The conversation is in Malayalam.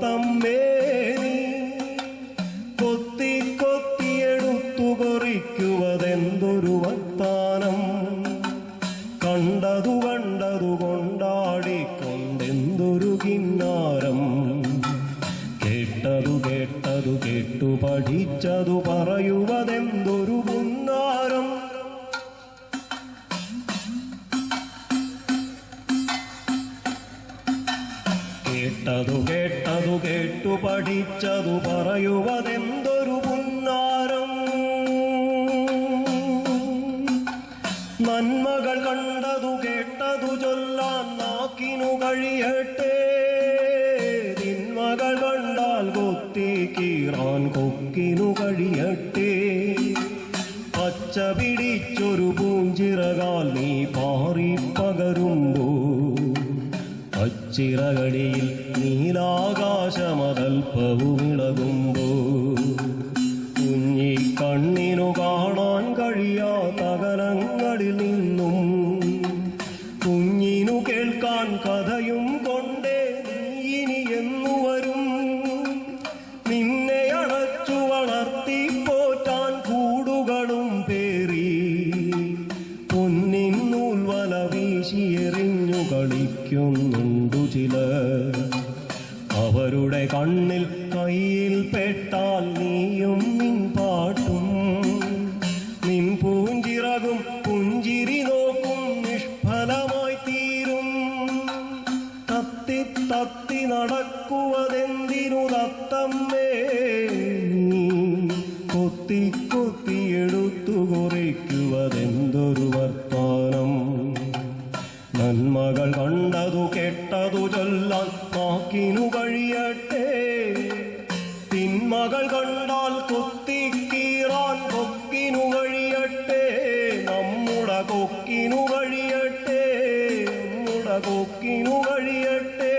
തത്തമ്മേ നീ കൊത്തി കൊത്തിയെടുത്തു കൊറിക്കുവതെന്തൊരു വർത്താനം. കണ്ടതു കണ്ടതു കൊണ്ടാടിക്കൊണ്ടെന്തൊരു കിന്നാരം. കേട്ടതു കേട്ടതു കേട്ടു പഠിച്ചതു പറയുവതെന്തൊരു പുന്നാരം. കേട്ടതു കേട്ടതു കേട്ടു പഠിച്ചതു പറയുവതെന്തൊരു പുന്നാരം. നന്മകൾ കണ്ടതു കേട്ടതു ചൊല്ലാൻ നാക്കിനു കഴിയട്ടെ. തിന്മകൾ കണ്ടാൽ കൊത്തി കീറാൻ കൊക്കിനു കഴിയട്ടെ. പച്ച പിടിച്ചൊരു പൂഞ്ചിറകാൽ നീ പാറി പകരുമ്പോ അച്ചിറകളിൽ നീലാകാശമതൽപ്പവുമിളകുമ്പോ കുഞ്ഞി കണ്ണിനു കാണാൻ കഴിയാത്ത അകലങ്ങളിൽ നിന്നും കുഞ്ഞിനു കേൾക്കാൻ കഥയും കൊണ്ടേ നീ ഇനി എന്നു വരും. നിന്നെ അടച്ചു വളർത്തി പോറ്റാൻ കൂടുകളും പേറി പൊന്നിൻ നൂൽവല വീശിയെറിഞ്ഞു കളിക്കുന്നുണ്ടു ചിലർ. അവരുടെ കണ്ണിൽ കയ്യിൽ പെട്ടാൽ നീയും നിൻ പാട്ടും നിൻ പൂഞ്ചിറകും പുഞ്ചിരി നോക്കും നിഷ്ഫലമായി തീരും. തത്തി തത്തി നടക്കുവതെന്തിനു തത്തമ്മേ നീ കൊത്തി കൊത്തിയെടുത്തു കുറിക്കുവതെന്തൊരു വർത്താനം. നന്മകൾ കണ്ടതു കേട്ടതു ചൊല്ലാൻ നാക്കിനു കഴിയട്ടെ. തിന്മകൾ കണ്ടാൽ കൊത്തിക്കീറാൻ കൊക്കിനു കഴിയട്ടെ. നമ്മുടെ കൊക്കിനു കഴിയട്ടെ, നമ്മുടെ കൊക്കിനു കഴിയട്ടെ.